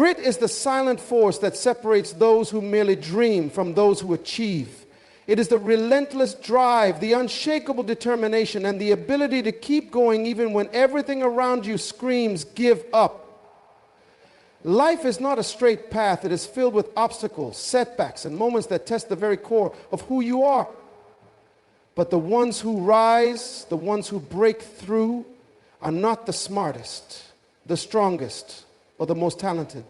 Grit is the silent force that separates those who merely dream from those who achieve. It is the relentless drive, the unshakable determination, and the ability to keep going even when everything around you screams, "Give up." Life is not a straight path. It is filled with obstacles, setbacks, and moments that test the very core of who you are. But the ones who rise, the ones who break through, are not the smartest, the strongest, or the most talented.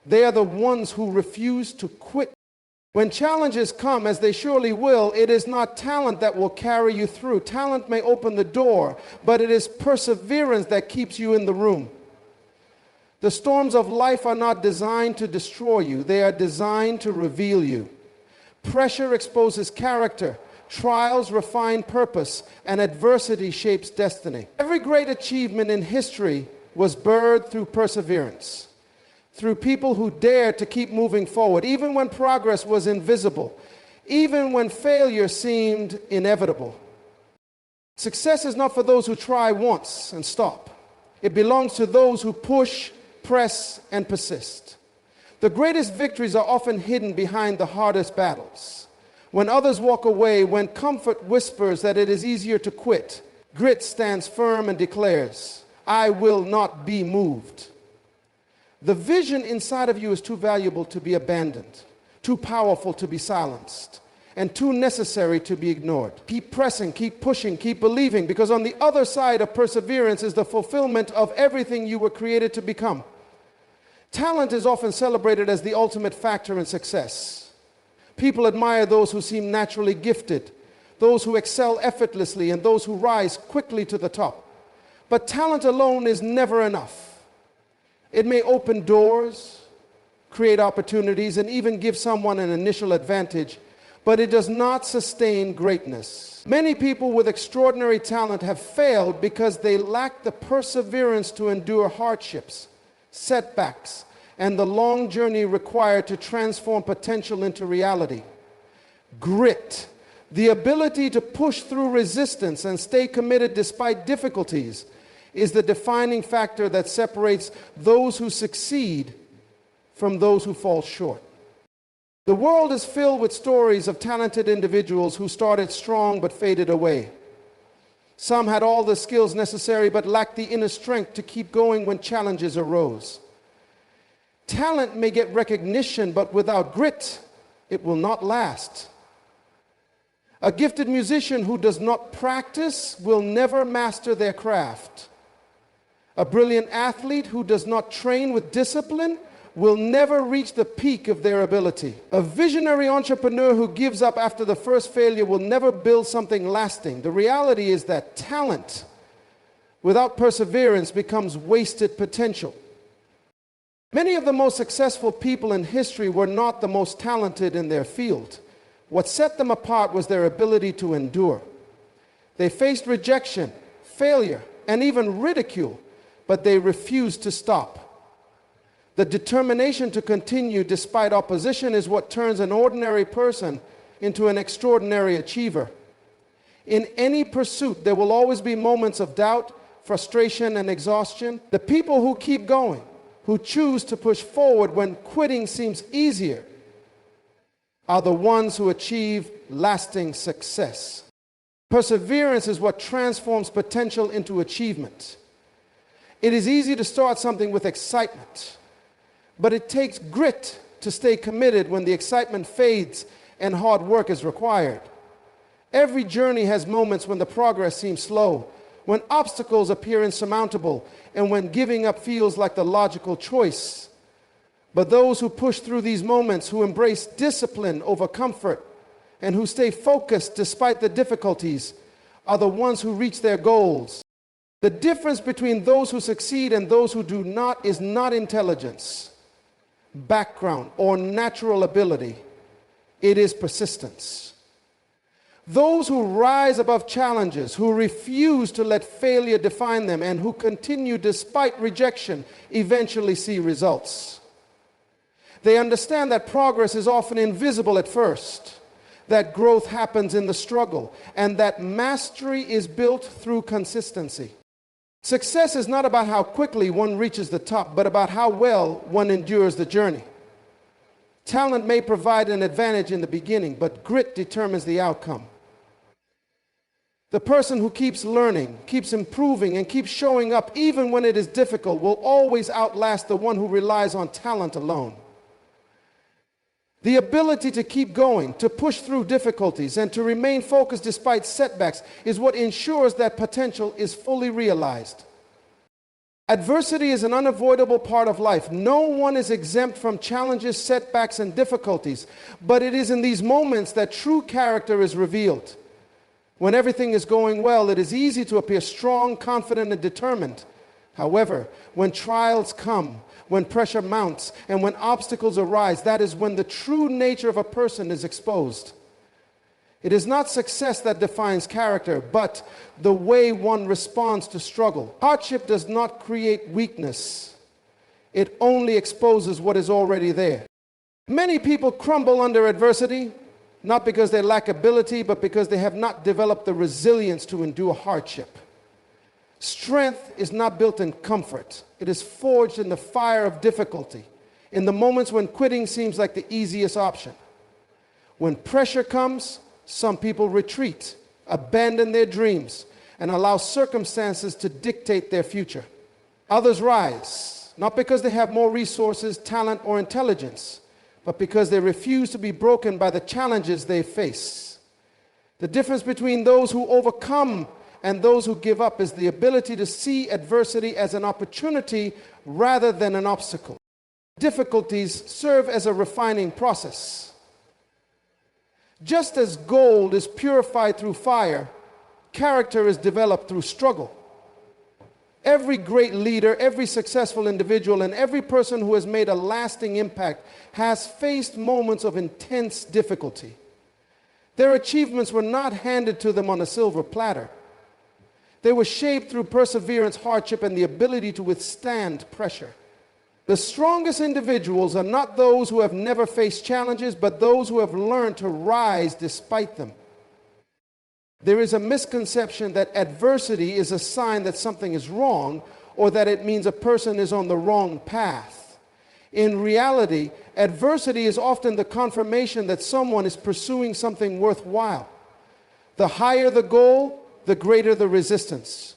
They are the ones who refuse to quit. When challenges come, as they surely will, it is not talent that will carry you through. Talent may open the door, but it is perseverance that keeps you in the room. The storms of life are not designed to destroy you. They are designed to reveal you. Pressure exposes character. Trials refine purpose, and adversity shapes destiny. Every great achievement in history was birthed through perseverance, through people who dared to keep moving forward, even when progress was invisible, even when failure seemed inevitable. Success is not for those who try once and stop. It belongs to those who push, press, and persist. The greatest victories are often hidden behind the hardest battles. When others walk away, when comfort whispers that it is easier to quit, grit stands firm and declares, "I will not be moved." The vision inside of you is too valuable to be abandoned, too powerful to be silenced, and too necessary to be ignored. Keep pressing, keep pushing, keep believing, because on the other side of perseverance is the fulfillment of everything you were created to become. Talent is often celebrated as the ultimate factor in success. People admire those who seem naturally gifted, those who excel effortlessly, and those who rise quickly to the top. But talent alone is never enough. It may open doors, create opportunities, and even give someone an initial advantage, but it does not sustain greatness. Many people with extraordinary talent have failed because they lack the perseverance to endure hardships, setbacks, and the long journey required to transform potential into reality. Grit, the ability to push through resistance and stay committed despite difficulties, is the defining factor that separates those who succeed from those who fall short. The world is filled with stories of talented individuals who started strong but faded away. Some had all the skills necessary but lacked the inner strength to keep going when challenges arose. Talent may get recognition, but without grit, it will not last. A gifted musician who does not practice will never master their craft. A brilliant athlete who does not train with discipline will never reach the peak of their ability. A visionary entrepreneur who gives up after the first failure will never build something lasting. The reality is that talent without perseverance becomes wasted potential. Many of the most successful people in history were not the most talented in their field. What set them apart was their ability to endure. They faced rejection, failure, and even ridicule, but they refused to stop. The determination to continue despite opposition is what turns an ordinary person into an extraordinary achiever. In any pursuit, there will always be moments of doubt, frustration, and exhaustion. The people who keep going, who choose to push forward when quitting seems easier, are the ones who achieve lasting success. Perseverance is what transforms potential into achievement. It is easy to start something with excitement, but it takes grit to stay committed when the excitement fades and hard work is required. Every journey has moments when the progress seems slow, when obstacles appear insurmountable, and when giving up feels like the logical choice. But those who push through these moments, who embrace discipline over comfort, and who stay focused despite the difficulties, are the ones who reach their goals. The difference between those who succeed and those who do not is not intelligence, background, or natural ability. It is persistence. Those who rise above challenges, who refuse to let failure define them, and who continue despite rejection, eventually see results. They understand that progress is often invisible at first, that growth happens in the struggle, and that mastery is built through consistency. Success is not about how quickly one reaches the top, but about how well one endures the journey. Talent may provide an advantage in the beginning, but grit determines the outcome. The person who keeps learning, keeps improving, and keeps showing up even when it is difficult will always outlast the one who relies on talent alone. The ability to keep going, to push through difficulties, and to remain focused despite setbacks is what ensures that potential is fully realized. Adversity is an unavoidable part of life. No one is exempt from challenges, setbacks, and difficulties, but it is in these moments that true character is revealed. When everything is going well, it is easy to appear strong, confident, and determined. However, when trials come, when pressure mounts, and when obstacles arise, that is when the true nature of a person is exposed. It is not success that defines character, but the way one responds to struggle. Hardship does not create weakness. It only exposes what is already there. Many people crumble under adversity, not because they lack ability, but because they have not developed the resilience to endure hardship. Strength is not built in comfort. It is forged in the fire of difficulty, in the moments when quitting seems like the easiest option. When pressure comes, some people retreat, abandon their dreams, and allow circumstances to dictate their future. Others rise, not because they have more resources, talent, or intelligence, but because they refuse to be broken by the challenges they face. The difference between those who overcome and those who give up is the ability to see adversity as an opportunity rather than an obstacle. Difficulties serve as a refining process. Just as gold is purified through fire, character is developed through struggle. Every great leader, every successful individual, and every person who has made a lasting impact has faced moments of intense difficulty. Their achievements were not handed to them on a silver platter. They were shaped through perseverance, hardship, and the ability to withstand pressure. The strongest individuals are not those who have never faced challenges, but those who have learned to rise despite them. There is a misconception that adversity is a sign that something is wrong or that it means a person is on the wrong path. In reality, adversity is often the confirmation that someone is pursuing something worthwhile. The higher the goal, the greater the resistance.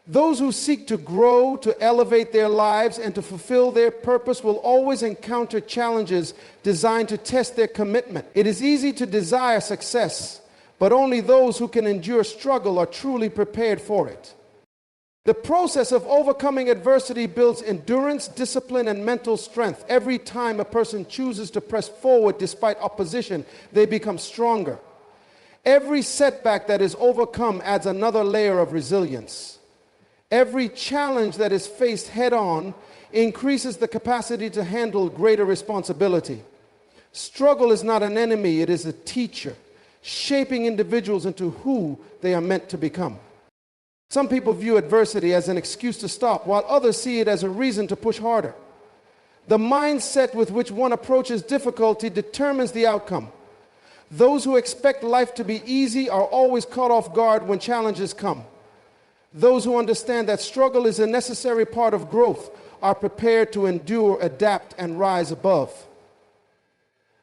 Those who seek to grow, to elevate their lives, and to fulfill their purpose will always encounter challenges designed to test their commitment. It is easy to desire success, but only those who can endure struggle are truly prepared for it. The process of overcoming adversity builds endurance, discipline, and mental strength. Every time a person chooses to press forward despite opposition, they become stronger. Every setback that is overcome adds another layer of resilience. Every challenge that is faced head-on increases the capacity to handle greater responsibility. Struggle is not an enemy, it is a teacher, shaping individuals into who they are meant to become. Some people view adversity as an excuse to stop, while others see it as a reason to push harder. The mindset with which one approaches difficulty determines the outcome. Those who expect life to be easy are always caught off guard when challenges come. Those who understand that struggle is a necessary part of growth are prepared to endure, adapt, and rise above.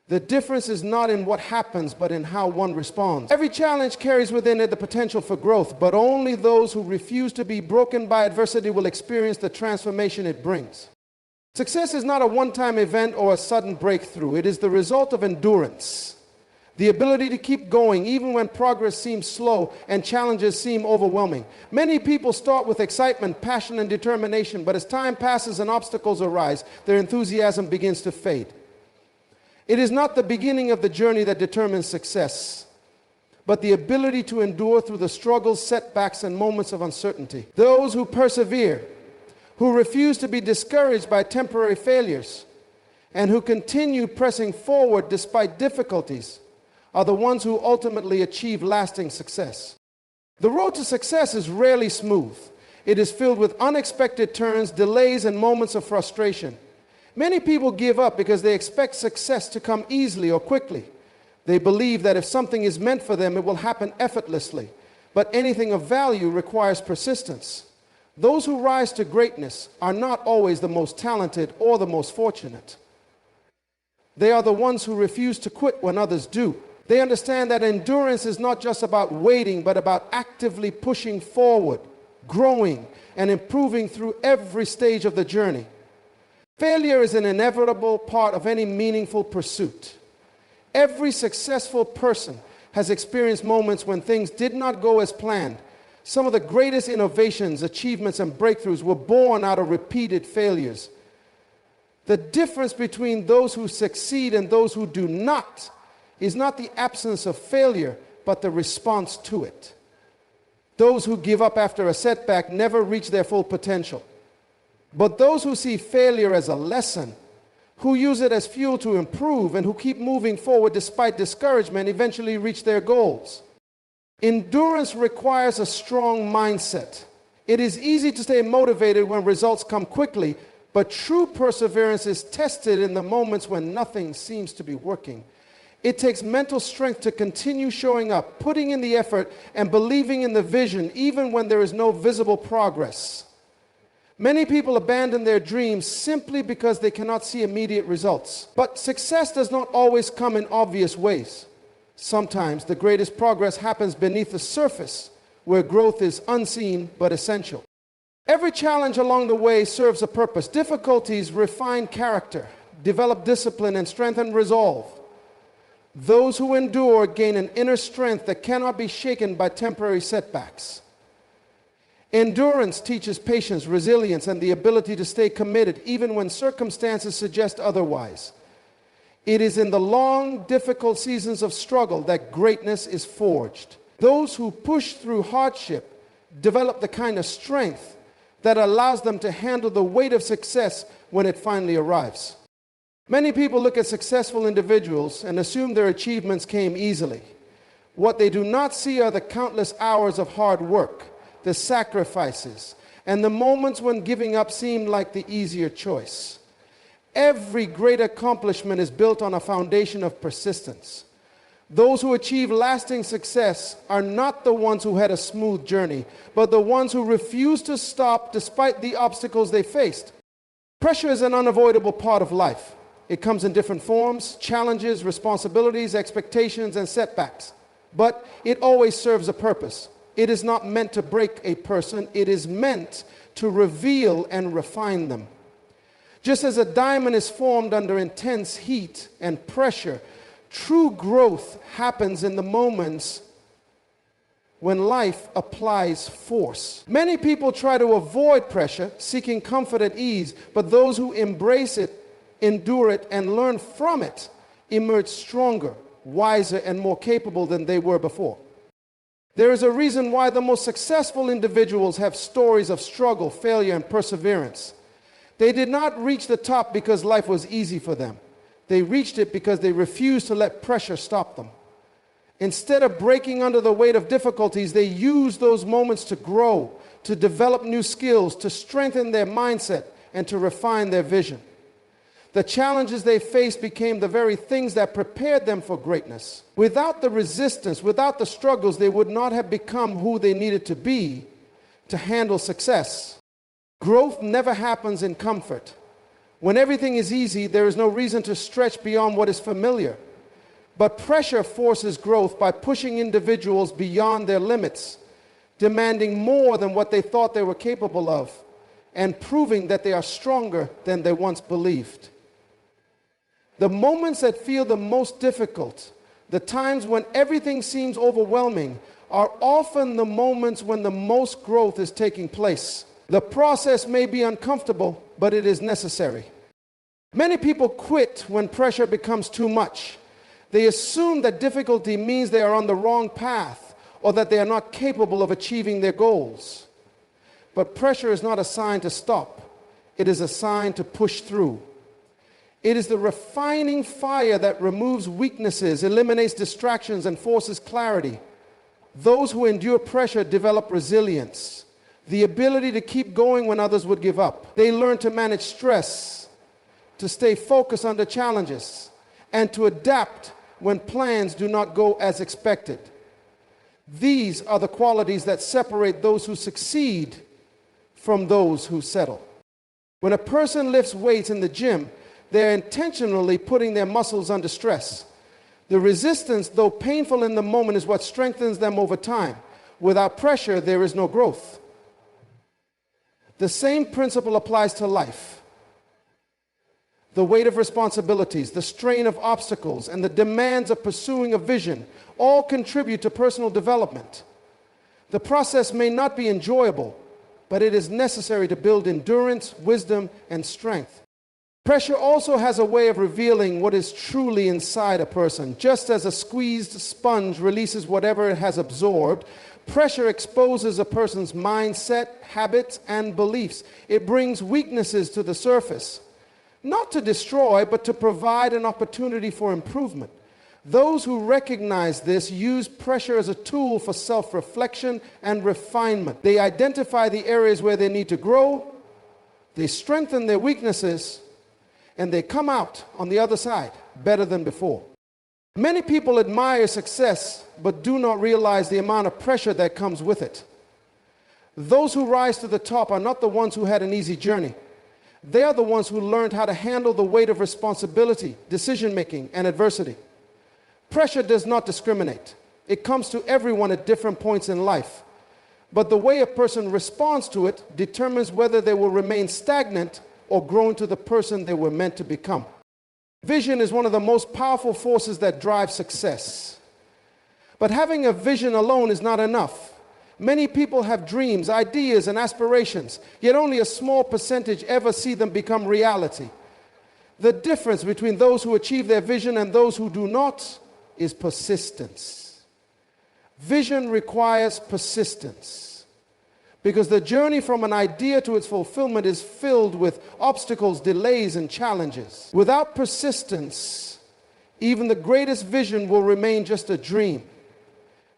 The difference is not in what happens, but in how one responds. Every challenge carries within it the potential for growth, but only those who refuse to be broken by adversity will experience the transformation it brings. Success is not a one-time event or a sudden breakthrough. It is the result of endurance. The ability to keep going even when progress seems slow and challenges seem overwhelming. Many people start with excitement, passion, and determination, but as time passes and obstacles arise, their enthusiasm begins to fade. It is not the beginning of the journey that determines success, but the ability to endure through the struggles, setbacks, and moments of uncertainty. Those who persevere, who refuse to be discouraged by temporary failures, and who continue pressing forward despite difficulties, are the ones who ultimately achieve lasting success. The road to success is rarely smooth. It is filled with unexpected turns, delays, and moments of frustration. Many people give up because they expect success to come easily or quickly. They believe that if something is meant for them, it will happen effortlessly. But anything of value requires persistence. Those who rise to greatness are not always the most talented or the most fortunate. They are the ones who refuse to quit when others do. They understand that endurance is not just about waiting, but about actively pushing forward, growing, and improving through every stage of the journey. Failure is an inevitable part of any meaningful pursuit. Every successful person has experienced moments when things did not go as planned. Some of the greatest innovations, achievements, and breakthroughs were born out of repeated failures. The difference between those who succeed and those who do not is not the absence of failure, but the response to it. Those who give up after a setback never reach their full potential. But those who see failure as a lesson, who use it as fuel to improve, and who keep moving forward despite discouragement, eventually reach their goals. Endurance requires a strong mindset. It is easy to stay motivated when results come quickly, but true perseverance is tested in the moments when nothing seems to be working. It takes mental strength to continue showing up, putting in the effort, and believing in the vision, even when there is no visible progress. Many people abandon their dreams simply because they cannot see immediate results. But success does not always come in obvious ways. Sometimes the greatest progress happens beneath the surface, where growth is unseen but essential. Every challenge along the way serves a purpose. Difficulties refine character, develop discipline, and strengthen resolve. Those who endure gain an inner strength that cannot be shaken by temporary setbacks. Endurance teaches patience, resilience, and the ability to stay committed even when circumstances suggest otherwise. It is in the long, difficult seasons of struggle that greatness is forged. Those who push through hardship develop the kind of strength that allows them to handle the weight of success when it finally arrives. Many people look at successful individuals and assume their achievements came easily. What they do not see are the countless hours of hard work, the sacrifices, and the moments when giving up seemed like the easier choice. Every great accomplishment is built on a foundation of persistence. Those who achieve lasting success are not the ones who had a smooth journey, but the ones who refused to stop despite the obstacles they faced. Pressure is an unavoidable part of life. It comes in different forms: challenges, responsibilities, expectations, and setbacks. But it always serves a purpose. It is not meant to break a person. It is meant to reveal and refine them. Just as a diamond is formed under intense heat and pressure, true growth happens in the moments when life applies force. Many people try to avoid pressure, seeking comfort at ease, but those who embrace it, endure it, and learn from it emerge stronger, wiser, and more capable than they were before. There is a reason why the most successful individuals have stories of struggle, failure, and perseverance. They did not reach the top because life was easy for them. They reached it because they refused to let pressure stop them. Instead of breaking under the weight of difficulties, they used those moments to grow, to develop new skills, to strengthen their mindset, and to refine their vision. The challenges they faced became the very things that prepared them for greatness. Without the resistance, without the struggles, they would not have become who they needed to be to handle success. Growth never happens in comfort. When everything is easy, there is no reason to stretch beyond what is familiar. But pressure forces growth by pushing individuals beyond their limits, demanding more than what they thought they were capable of, and proving that they are stronger than they once believed. The moments that feel the most difficult, the times when everything seems overwhelming, are often the moments when the most growth is taking place. The process may be uncomfortable, but it is necessary. Many people quit when pressure becomes too much. They assume that difficulty means they are on the wrong path or that they are not capable of achieving their goals. But pressure is not a sign to stop. It is a sign to push through. It is the refining fire that removes weaknesses, eliminates distractions, and forces clarity. Those who endure pressure develop resilience, the ability to keep going when others would give up. They learn to manage stress, to stay focused under challenges, and to adapt when plans do not go as expected. These are the qualities that separate those who succeed from those who settle. When a person lifts weights in the gym, they're intentionally putting their muscles under stress. The resistance, though painful in the moment, is what strengthens them over time. Without pressure, there is no growth. The same principle applies to life. The weight of responsibilities, the strain of obstacles, and the demands of pursuing a vision all contribute to personal development. The process may not be enjoyable, but it is necessary to build endurance, wisdom, and strength. Pressure also has a way of revealing what is truly inside a person. Just as a squeezed sponge releases whatever it has absorbed, pressure exposes a person's mindset, habits, and beliefs. It brings weaknesses to the surface, not to destroy, but to provide an opportunity for improvement. Those who recognize this use pressure as a tool for self-reflection and refinement. They identify the areas where they need to grow, they strengthen their weaknesses, and they come out on the other side better than before. Many people admire success, but do not realize the amount of pressure that comes with it. Those who rise to the top are not the ones who had an easy journey. They are the ones who learned how to handle the weight of responsibility, decision-making, and adversity. Pressure does not discriminate. It comes to everyone at different points in life. But the way a person responds to it determines whether they will remain stagnant or grow into the person they were meant to become. Vision is one of the most powerful forces that drive success. But having a vision alone is not enough. Many people have dreams, ideas, and aspirations, yet only a small percentage ever see them become reality. The difference between those who achieve their vision and those who do not is persistence. Vision requires persistence, because the journey from an idea to its fulfillment is filled with obstacles, delays, and challenges. Without persistence, even the greatest vision will remain just a dream,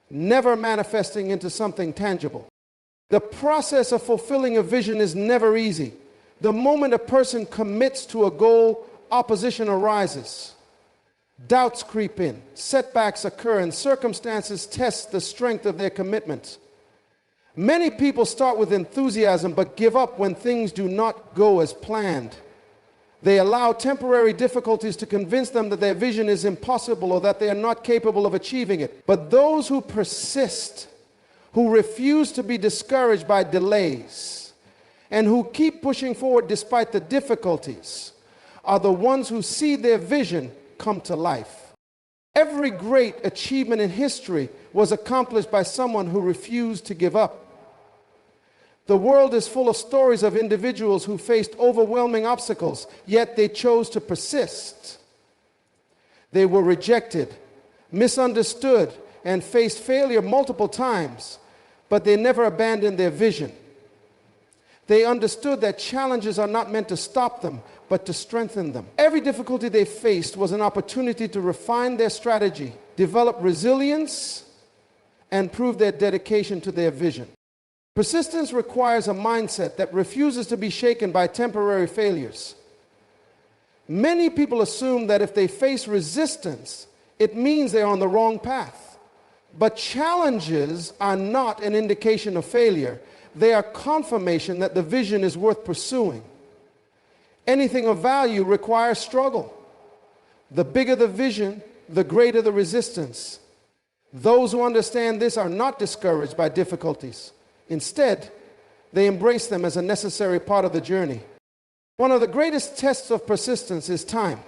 never manifesting into something tangible. The process of fulfilling a vision is never easy. The moment a person commits to a goal, opposition arises. Doubts creep in, setbacks occur, and circumstances test the strength of their commitment. Many people start with enthusiasm but give up when things do not go as planned. They allow temporary difficulties to convince them that their vision is impossible or that they are not capable of achieving it. But those who persist, who refuse to be discouraged by delays, and who keep pushing forward despite the difficulties, are the ones who see their vision come to life. Every great achievement in history was accomplished by someone who refused to give up. The world is full of stories of individuals who faced overwhelming obstacles, yet they chose to persist. They were rejected, misunderstood, and faced failure multiple times, but they never abandoned their vision. They understood that challenges are not meant to stop them, but to strengthen them. Every difficulty they faced was an opportunity to refine their strategy, develop resilience, and prove their dedication to their vision. Persistence requires a mindset that refuses to be shaken by temporary failures. Many people assume that if they face resistance, it means they're on the wrong path. But challenges are not an indication of failure. They are confirmation that the vision is worth pursuing. Anything of value requires struggle. The bigger the vision, the greater the resistance. Those who understand this are not discouraged by difficulties. Instead, they embrace them as a necessary part of the journey. One of the greatest tests of persistence is time.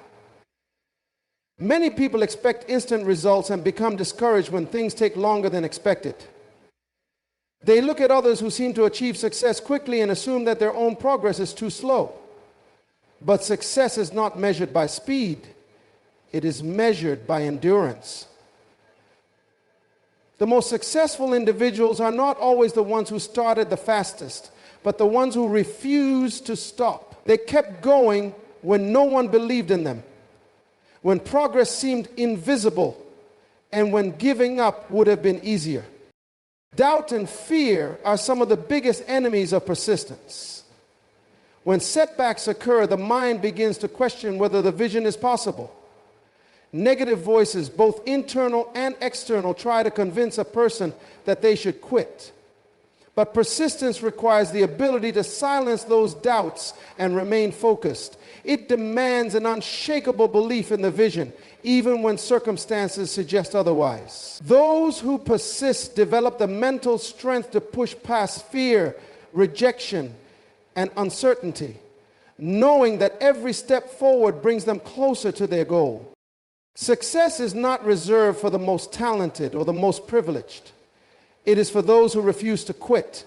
Many people expect instant results and become discouraged when things take longer than expected. They look at others who seem to achieve success quickly and assume that their own progress is too slow. But success is not measured by speed. It is measured by endurance. The most successful individuals are not always the ones who started the fastest, but the ones who refused to stop. They kept going when no one believed in them, when progress seemed invisible, and when giving up would have been easier. Doubt and fear are some of the biggest enemies of persistence. When setbacks occur, the mind begins to question whether the vision is possible. Negative voices, both internal and external, try to convince a person that they should quit. But persistence requires the ability to silence those doubts and remain focused. It demands an unshakable belief in the vision, even when circumstances suggest otherwise. Those who persist develop the mental strength to push past fear, rejection, and uncertainty, knowing that every step forward brings them closer to their goal. Success is not reserved for the most talented or the most privileged. It is for those who refuse to quit.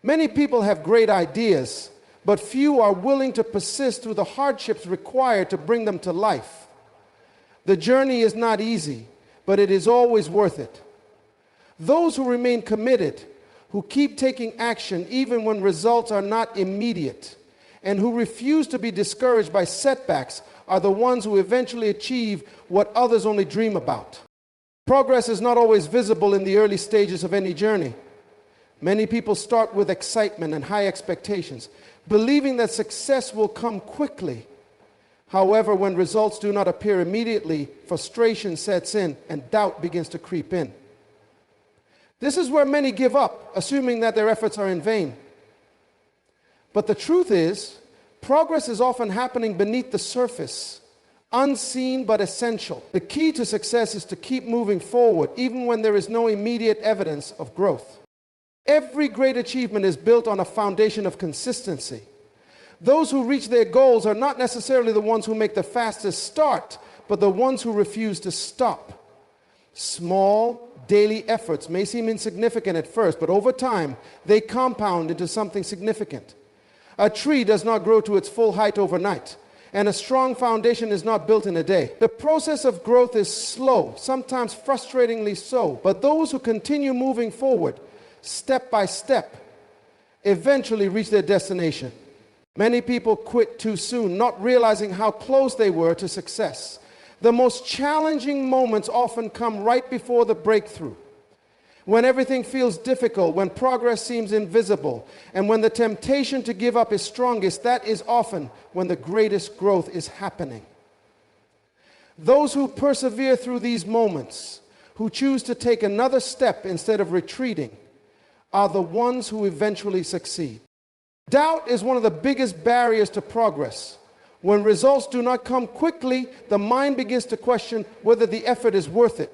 Many people have great ideas, but few are willing to persist through the hardships required to bring them to life. The journey is not easy, but it is always worth it. Those who remain committed, who keep taking action even when results are not immediate, and who refuse to be discouraged by setbacks are the ones who eventually achieve what others only dream about. Progress is not always visible in the early stages of any journey. Many people start with excitement and high expectations, believing that success will come quickly. However, when results do not appear immediately, frustration sets in and doubt begins to creep in. This is where many give up, assuming that their efforts are in vain. But the truth is, progress is often happening beneath the surface, unseen but essential. The key to success is to keep moving forward, even when there is no immediate evidence of growth. Every great achievement is built on a foundation of consistency. Those who reach their goals are not necessarily the ones who make the fastest start, but the ones who refuse to stop. Small, daily efforts may seem insignificant at first, but over time, they compound into something significant. A tree does not grow to its full height overnight, and a strong foundation is not built in a day. The process of growth is slow, sometimes frustratingly so, but those who continue moving forward, step by step, eventually reach their destination. Many people quit too soon, not realizing how close they were to success. The most challenging moments often come right before the breakthrough. When everything feels difficult, when progress seems invisible, and when the temptation to give up is strongest, that is often when the greatest growth is happening. Those who persevere through these moments, who choose to take another step instead of retreating, are the ones who eventually succeed. Doubt is one of the biggest barriers to progress. When results do not come quickly, the mind begins to question whether the effort is worth it.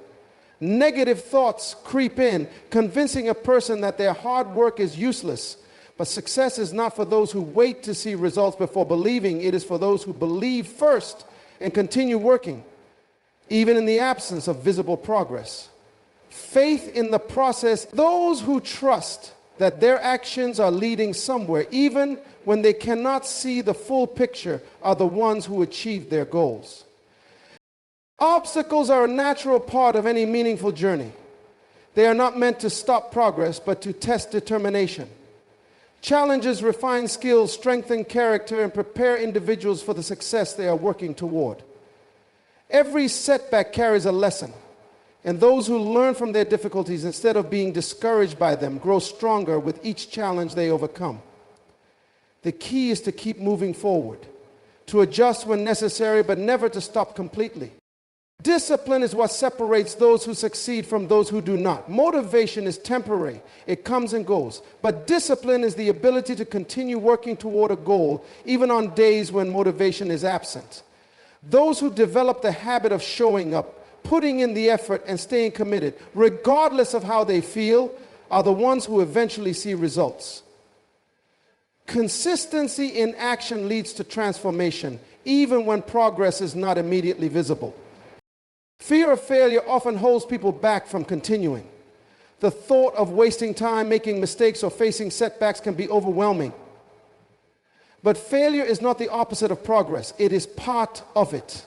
Negative thoughts creep in, convincing a person that their hard work is useless. But success is not for those who wait to see results before believing. It is for those who believe first and continue working, even in the absence of visible progress. Faith in the process, those who trust that their actions are leading somewhere, even when they cannot see the full picture, are the ones who achieve their goals. Obstacles are a natural part of any meaningful journey. They are not meant to stop progress, but to test determination. Challenges refine skills, strengthen character, and prepare individuals for the success they are working toward. Every setback carries a lesson, and those who learn from their difficulties instead of being discouraged by them grow stronger with each challenge they overcome. The key is to keep moving forward, to adjust when necessary, but never to stop completely. Discipline is what separates those who succeed from those who do not. Motivation is temporary. It comes and goes. But discipline is the ability to continue working toward a goal, even on days when motivation is absent. Those who develop the habit of showing up, putting in the effort, and staying committed, regardless of how they feel, are the ones who eventually see results. Consistency in action leads to transformation, even when progress is not immediately visible. Fear of failure often holds people back from continuing. The thought of wasting time, making mistakes, or facing setbacks can be overwhelming. But failure is not the opposite of progress. It is part of it.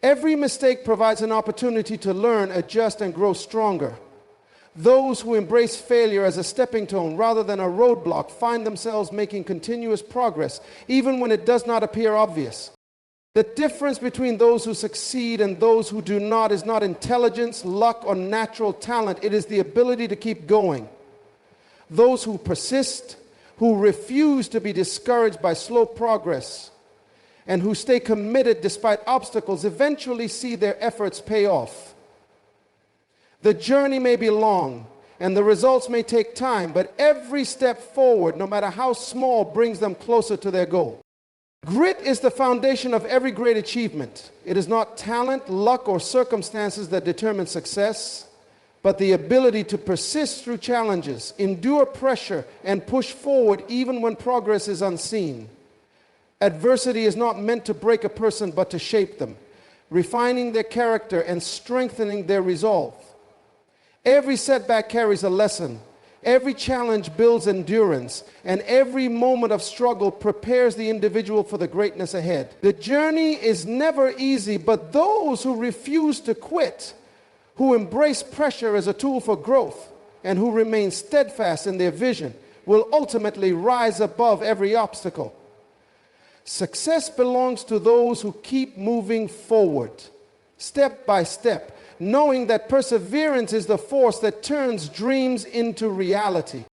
Every mistake provides an opportunity to learn, adjust, and grow stronger. Those who embrace failure as a stepping stone rather than a roadblock find themselves making continuous progress, even when it does not appear obvious. The difference between those who succeed and those who do not is not intelligence, luck, or natural talent. It is the ability to keep going. Those who persist, who refuse to be discouraged by slow progress, and who stay committed despite obstacles eventually see their efforts pay off. The journey may be long, and the results may take time, but every step forward, no matter how small, brings them closer to their goal. Grit is the foundation of every great achievement. It is not talent, luck, or circumstances that determine success, but the ability to persist through challenges, endure pressure, and push forward even when progress is unseen. Adversity is not meant to break a person, but to shape them, refining their character and strengthening their resolve. Every setback carries a lesson. Every challenge builds endurance, and every moment of struggle prepares the individual for the greatness ahead. The journey is never easy, but those who refuse to quit, who embrace pressure as a tool for growth, and who remain steadfast in their vision, will ultimately rise above every obstacle. Success belongs to those who keep moving forward, step by step, knowing that perseverance is the force that turns dreams into reality.